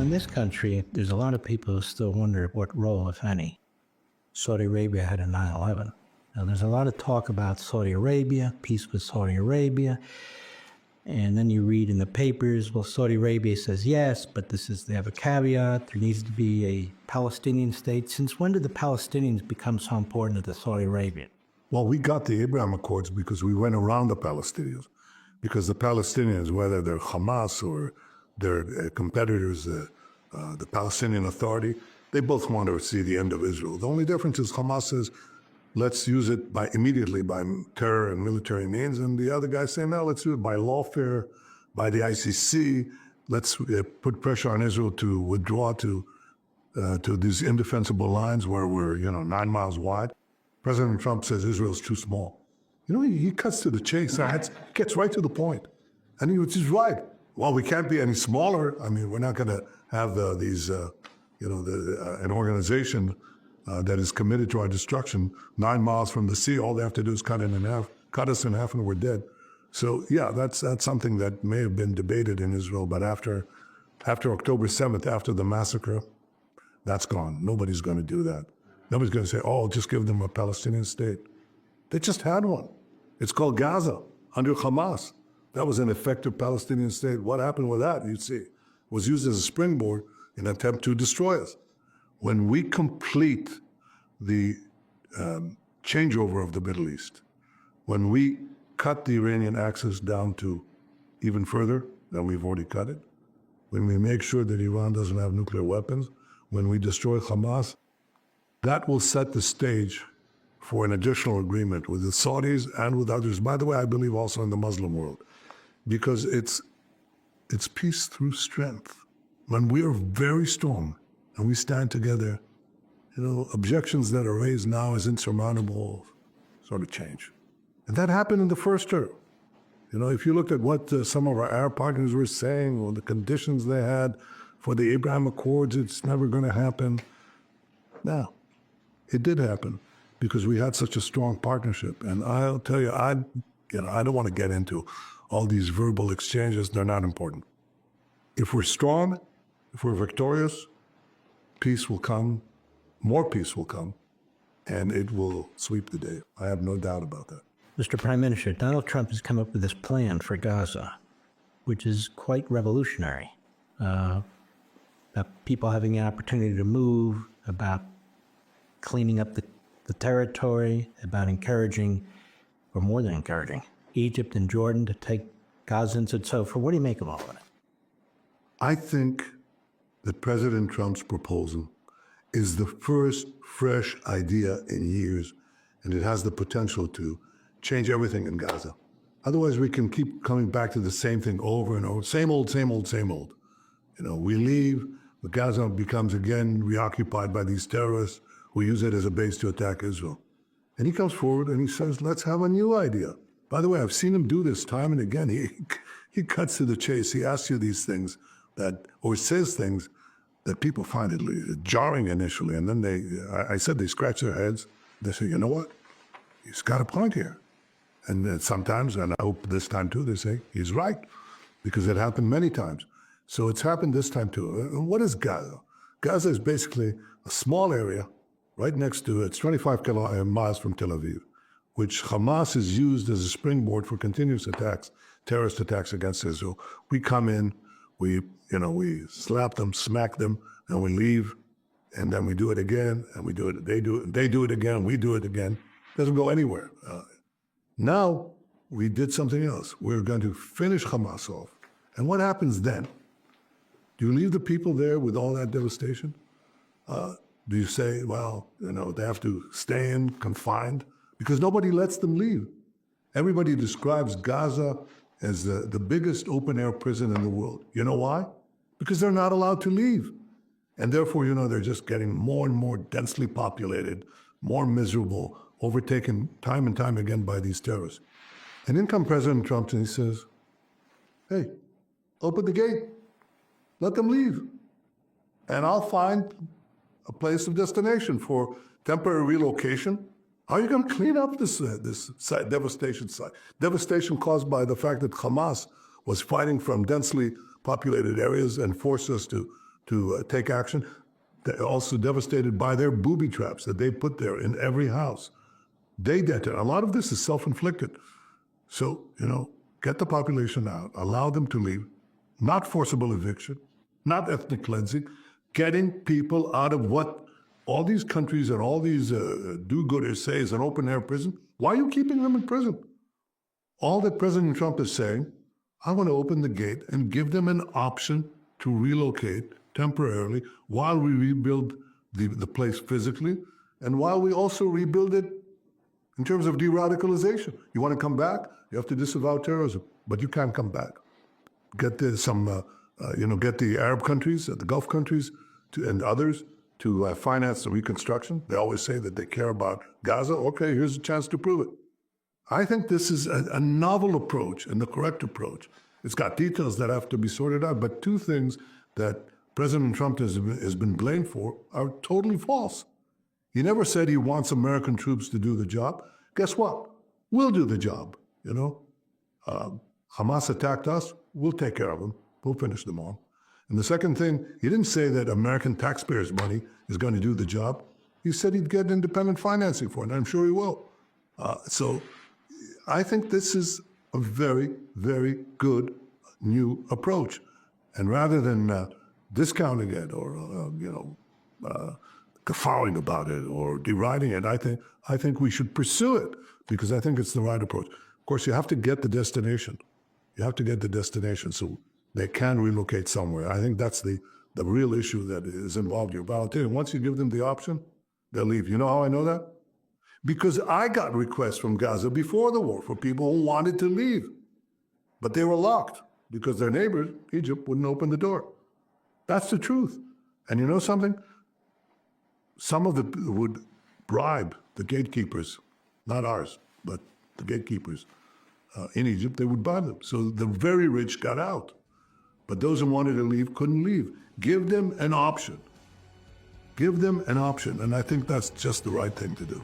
in this country, there's a lot of people who still wonder what role, if any, Saudi Arabia had in 9/11. Now, there's a lot of talk about Saudi Arabia, peace with Saudi Arabia, and then you read in the papers, well, Saudi Arabia says yes, but they have a caveat. There needs to be a Palestinian state. Since when did the Palestinians become so important to the Saudi Arabians? Well, we got the Abraham Accords because we went around the Palestinians. Because the Palestinians, whether they're Hamas or their competitors, the Palestinian Authority, they both want to see the end of Israel. The only difference is Hamas says, let's use it immediately by terror and military means, and the other guys say, no, let's do it by lawfare, by the ICC. Let's put pressure on Israel to withdraw to these indefensible lines where we're 9 miles wide. President Trump says Israel's too small. He cuts to the chase, gets right to the point. And he was just right. Well, we can't be any smaller. I mean, we're not going to have an organization that is committed to our destruction 9 miles from the sea. All they have to do is cut us in half, and we're dead. So, yeah, that's something that may have been debated in Israel, but after October 7th, after the massacre, that's gone. Nobody's going to do that. Nobody's going to say, oh, just give them a Palestinian state. They just had one. It's called Gaza, under Hamas. That was an effective Palestinian state. What happened with that, you see? It was used as a springboard in an attempt to destroy us. When we complete the changeover of the Middle East, when we cut the Iranian axis down to even further than we've already cut it, when we make sure that Iran doesn't have nuclear weapons, when we destroy Hamas, that will set the stage for an additional agreement with the Saudis and with others. By the way, I believe also in the Muslim world, because it's peace through strength. When we are very strong and we stand together, objections that are raised now as insurmountable sort of change. And that happened in the first term. If you looked at what some of our Arab partners were saying, or the conditions they had for the Abraham Accords, it's never going to happen. Now, it did happen because we had such a strong partnership. And I'll tell you, I don't want to get into all these verbal exchanges. They're not important. If we're strong, if we're victorious, peace will come, more peace will come, and it will sweep the day. I have no doubt about that. Mr. Prime Minister, Donald Trump has come up with this plan for Gaza, which is quite revolutionary. About people having the opportunity to move, about cleaning up the territory, about encouraging, or more than encouraging, Egypt and Jordan to take Gazans and so forth. What do you make of all of it? I think that President Trump's proposal is the first fresh idea in years, and it has the potential to change everything in Gaza. Otherwise, we can keep coming back to the same thing over and over. Same old, same old, same old. We leave, but Gaza becomes again reoccupied by these terrorists who use it as a base to attack Israel. And he comes forward and he says, let's have a new idea. By the way, I've seen him do this time and again. He cuts to the chase. He asks you these things or says things that people find it jarring initially. And then I said they scratch their heads. They say, you know what? He's got a point here. And then sometimes, and I hope this time too, they say, he's right, because it happened many times. So it's happened this time too. What is Gaza? Gaza is basically a small area right next to, it's 25 miles from Tel Aviv, which Hamas has used as a springboard for continuous attacks, terrorist attacks against Israel. We come in, we slap them, smack them, and we leave, and then we do it again, and we do it, they do it again, we do it again. It doesn't go anywhere. Now, we did something else. We're going to finish Hamas off. And what happens then? Do you leave the people there with all that devastation? Do you say, well, they have to stay in, confined? Because nobody lets them leave. Everybody describes Gaza as the biggest open-air prison in the world. You know why? Because they're not allowed to leave. And therefore, they're just getting more and more densely populated, more miserable, overtaken time and time again by these terrorists. And in comes President Trump and he says, hey, open the gate. Let them leave. And I'll find a place of destination for temporary relocation. How are you going to clean up this devastation site? Devastation caused by the fact that Hamas was fighting from densely populated areas and forced us to to take action. They're also devastated by their booby traps that they put there in every house. They did it. A lot of this is self-inflicted. So, get the population out, allow them to leave, not forcible eviction, not ethnic cleansing, getting people out of what all these countries and all these do-gooders say is an open-air prison. Why are you keeping them in prison? All that President Trump is saying, I want to open the gate and give them an option to relocate temporarily while we rebuild the place physically and while we also rebuild it in terms of de-radicalization. You want to come back? You have to disavow terrorism, but you can't come back. Get get the Arab countries, the Gulf countries, and others to finance the reconstruction. They always say that they care about Gaza. Okay, here's a chance to prove it. I think this is a novel approach and the correct approach. It's got details that have to be sorted out, but two things that President Trump has been blamed for are totally false. He never said he wants American troops to do the job. Guess what? We'll do the job, Hamas attacked us, we'll take care of them. We'll finish them all. And the second thing, he didn't say that American taxpayers' money is going to do the job. He said he'd get independent financing for it, and I'm sure he will. So I think this is a very, very good new approach. And rather than discounting it or, guffawing about it or deriding it, I think we should pursue it because I think it's the right approach. Of course, you have to get the destination. You have to get the destination so they can relocate somewhere. I think that's the real issue that is involved here. But I'll tell you, once you give them the option, they'll leave. You know how I know that? Because I got requests from Gaza before the war for people who wanted to leave, but they were locked because their neighbors, Egypt, wouldn't open the door. That's the truth. And you know something? Some of them would bribe the gatekeepers, not ours, but the gatekeepers in Egypt, they would bribe them. So the very rich got out. But those who wanted to leave couldn't leave. Give them an option. Give them an option. And I think that's just the right thing to do.